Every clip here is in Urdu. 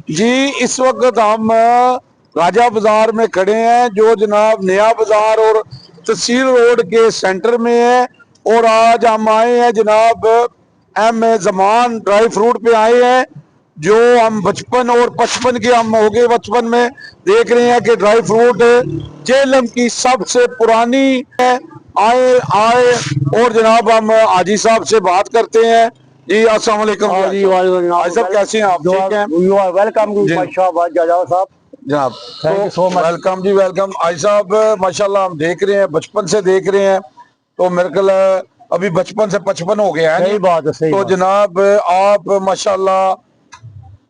جی اس وقت ہم راجہ بازار میں کھڑے ہیں جو جناب نیا بازار اور تحصیل روڈ کے سینٹر میں ہے، اور آج ہم آئے ہیں جناب ایم زمان ڈرائی فروٹ پہ آئے ہیں، جو ہم بچپن اور پچپن کے ہم ہو گئے بچپن میں دیکھ رہے ہیں کہ ڈرائی فروٹ جہلم کی سب سے پرانی ہے۔ آئے اور جناب ہم حاجی صاحب سے بات کرتے ہیں۔ جی السلام علیکم جی حاجی صاحب، کیسے ہیں آپ؟ ٹھیک ہیں ویلکم جی صاحب، جناب؟ Thank you so much. Welcome جی ویلکم حاجی صاحب، ماشاءاللہ ہم دیکھ رہے ہیں بچپن سے دیکھ رہے ہیں، تو میرے کو ابھی بچپن سے پچپن ہو گیا ہے صحیح بات ہے، صحیح تو بات۔ جناب آپ ماشاءاللہ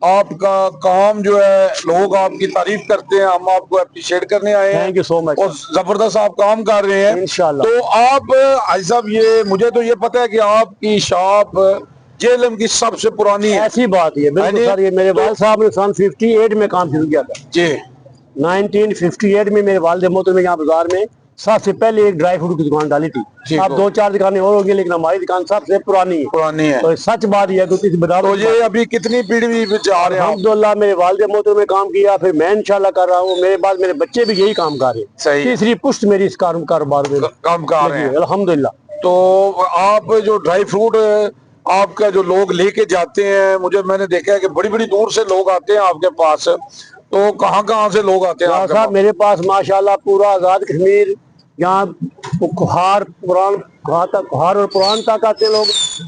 آپ کا کام جو ہے لوگ آپ کی تعریف کرتے ہیں، ہم آپ کو اپریشیٹ کرنے آئے ہیں تھینک یو سو مچ اور زبردست آپ کام کر رہے ہیں۔ انشاءاللہ۔ تو آپ حاجی صاحب مجھے تو یہ پتہ ہے کہ آپ کی شاپ جہلم کی سب سے پرانی ہے۔ ایسی بات ہے بالکل سر، یہ میرے والد صاحب نے سن 58 میں کام شروع کیا تھا۔ جی 1958 میں میرے والد محترم نے یہاں بازار میں سب سے پہلے ایک ڈرائی فروٹ کی دکان ڈالی تھی۔ اب 2-4 دکانیں اور ہوگی لیکن ہماری دکان سب سے پرانی ہے۔ تو سچ بات یہ ہے کہ اس بدولت تو یہ ابھی کتنی پیڑھی جا رہے ہیں آپ؟ الحمدللہ میرے والد محترم نے کام کیا، پھر میں انشاءاللہ کر رہا ہوں، میرے بعد میرے بچے بھی یہی کام کر رہے ہیں۔ صحیح تیسری پشت میری اس کاروبار میں کام کر رہے ہیں الحمدللہ۔ تو آپ جو ڈرائی فروٹ آپ کا جو لوگ لے کے جاتے ہیں، میں نے دیکھا ہے کہ بڑی بڑی دور سے لوگ آتے ہیں آپ کے پاس، تو کہاں کہاں سے لوگ آتے ہیں آپ کے صاحب پاس؟ میرے پاس ماشاءاللہ پورا آزاد کشمیر، یہاں کھار اور پران تک آتے ہیں لوگ،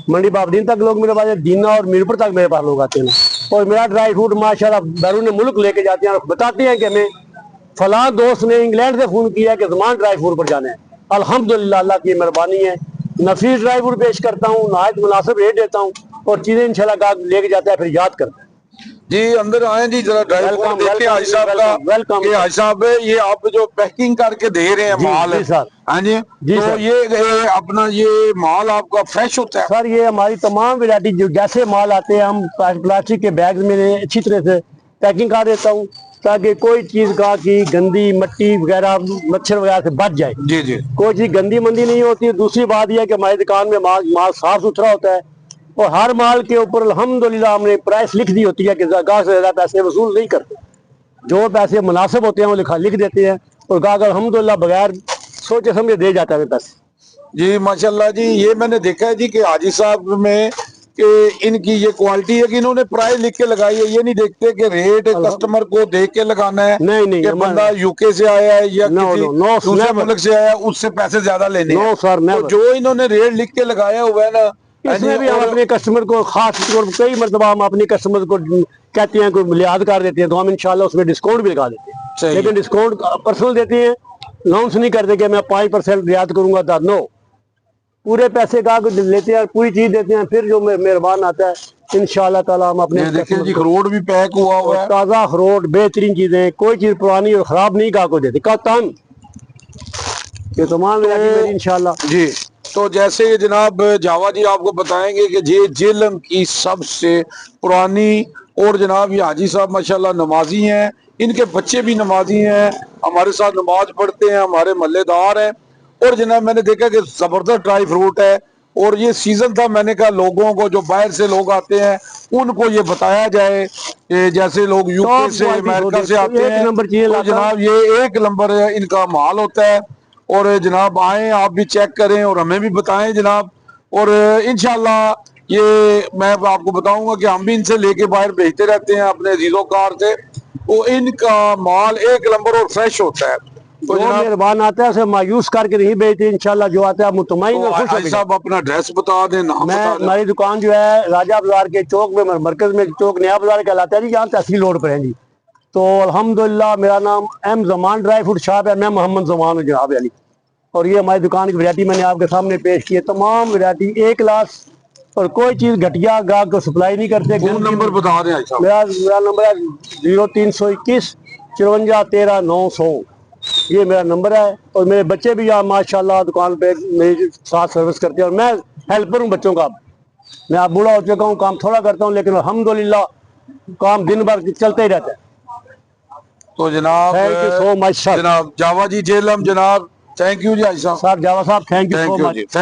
منڈی بابدین تک لوگ میرے پاس، دینا اور میرپور تک میرے پاس لوگ آتے ہیں، اور میرا ڈرائی فروٹ ماشاءاللہ بیرون ملک لے کے جاتے ہیں اور بتاتے ہیں کہ ہمیں فلاں دوست نے انگلینڈ سے فون کیا کہ زمان ڈرائی فروٹ پر جانا ہے۔ الحمدللہ اللہ کی مہربانی ہے، نفیس ڈرائی فروٹ پیش کرتا ہوں، نہایت مناسب ریٹ دیتا ہوں، اور چیزیں انشاءاللہ گاہک لے کے جاتا ہے پھر یاد کرتا ہے۔ جی اندر آئیں جی، ذرا ڈرائی فروٹ دیکھیں حاجی صاحب کا کہ حاجی صاحب یہ آپ جو پیکنگ کر کے دے رہے ہیں مال، ہاں جی، تو یہ اپنا یہ مال آپ کا فریش ہوتا ہے؟ سر یہ ہماری تمام ویرائٹی جو جیسے مال آتے ہیں ہم پلاسٹک کے بیگ میں اچھی طرح سے پیکنگ کر دیتا ہوں تاکہ کوئی چیز گاہ کی گندی مٹی وغیرہ مچھر وغیرہ سے بچ جائے۔ جی جی کوئی چیز گندی مندی نہیں ہوتی۔ دوسری بات یہ ہے کہ ہماری دکان میں مال صاف ستھرا ہوتا ہے، اور ہر مال کے اوپر الحمدللہ ہم نے پرائس لکھ دی ہوتی ہے کہ گاہ سے زیادہ پیسے وصول نہیں کرتے، جو پیسے مناسب ہوتے ہیں وہ لکھ دیتے ہیں، اور گاہک الحمدللہ بغیر سوچے سمجھے دے جاتا ہے پیسے۔ جی ماشاءاللہ جی، یہ میں نے دیکھا ہے جی کہ حاجی صاحب میں کہ ان کی یہ کوالٹی ہے کہ انہوں نے پرائز لکھ کے لگائی ہے، یہ نہیں دیکھتے کہ ریٹ کسٹمر کو دیکھ کے لگانا ہے کہ بندہ یو کے سے آیا ہے یا کسی دوسرے ملک سے آیا ہے اس سے پیسے زیادہ لینے ہیں، تو جو انہوں نے ریٹ لکھ کے لگایا ہوا ہے نا، اس میں بھی ہم اپنے کسٹمر کو خاص طور پر کئی مرتبہ ہم اپنے کسٹمر کو کہتے ہیں کوئی لحاظ کر دیتے ہیں تو ہم انشاءاللہ اس میں ڈسکاؤنٹ بھی لگا دیتے ہیں، لیکن ڈسکاؤنٹ پرسنل دیتے ہیں، لانس نہیں کرتے کہ میں 5% رعایت کروں گا، نو، پورے پیسے کا لیتے ہیں اور پوری چیز دیتے ہیں، پھر جو مہربان آتا ہے انشاءاللہ تعالی ہم اپنے اخروٹ بھی پیک ہوا ہوا ہے، تازہ اخروٹ بہترین چیزیں، کوئی چیز پرانی اور خراب نہیں گاہ کو دیتے کتن یہ تمام میری انشاءاللہ۔ جی تو جیسے یہ جناب جاوا جی آپ کو بتائیں گے کہ یہ جہلم کی سب سے پرانی، اور جناب یہ حاجی صاحب ماشاءاللہ نمازی ہیں، ان کے بچے بھی نمازی ہیں، ہمارے ساتھ نماز پڑھتے ہیں، ہمارے محلے دار ہیں، اور جناب میں نے دیکھا کہ زبردست ڈرائی فروٹ ہے، اور یہ سیزن تھا، میں نے کہا لوگوں کو جو باہر سے لوگ آتے ہیں ان کو یہ بتایا جائے کہ جیسے لوگ یو کے سے امریکہ سے آتے ہیں تو جناب یہ ایک نمبر ان کا مال ہوتا ہے، اور جناب آئیں آپ بھی چیک کریں اور ہمیں بھی بتائیں جناب، اور انشاءاللہ یہ میں آپ کو بتاؤں گا کہ ہم بھی ان سے لے کے باہر بھیجتے رہتے ہیں اپنے عزیزوں کار سے، تو ان کا مال ایک نمبر اور فریش ہوتا ہے۔ تو جو مہربان آتا ہے اسے مایوس کر کے نہیں بیچتے، انشاءاللہ جو آتا ہے مطمئن اور خوش ہو کے۔ صاحب اپنا ایڈریس بتا دیں، نام بتا دیں۔ ہماری دکان جو ہے راجہ بازار کے چوک میں، مرکز میں چوک نیا بازار کہلاتا ہے جی، یہاں تحصیل روڈ پر ہیں جی، تو الحمدللہ میرا نام ایم زمان ڈرائی فروٹ شاپ ہے، میں محمد زمان ہوں جناب علی، اور یہ ہماری دکان کی ویرائٹی میں نے آپ کے سامنے پیش کی ہے، تمام ویرائٹی ایک کلاس، اور کوئی چیز گھٹیا گاہک کو سپلائی نہیں کرتے۔ فون نمبر بتا دیں صاحب۔ میرا نمبر ہے 0321 54 13 900، یہ میرا نمبر ہے، اور میرے بچے بھی یہاں ماشاءاللہ دکان پہ میرے ساتھ سروس کرتے ہیں، اور میں ہیلپر ہوں بچوں کا، میں اب بوڑھا ہو چکا ہوں، کام تھوڑا کرتا ہوں لیکن الحمدللہ کام دن بھر چلتا ہی رہتا ہے۔ تو جناب سو مچ جناب جاوا جی جہلم، جناب تھینک یو جی حاجی صاحب، جاوا صاحب تھینک یو سو مچ۔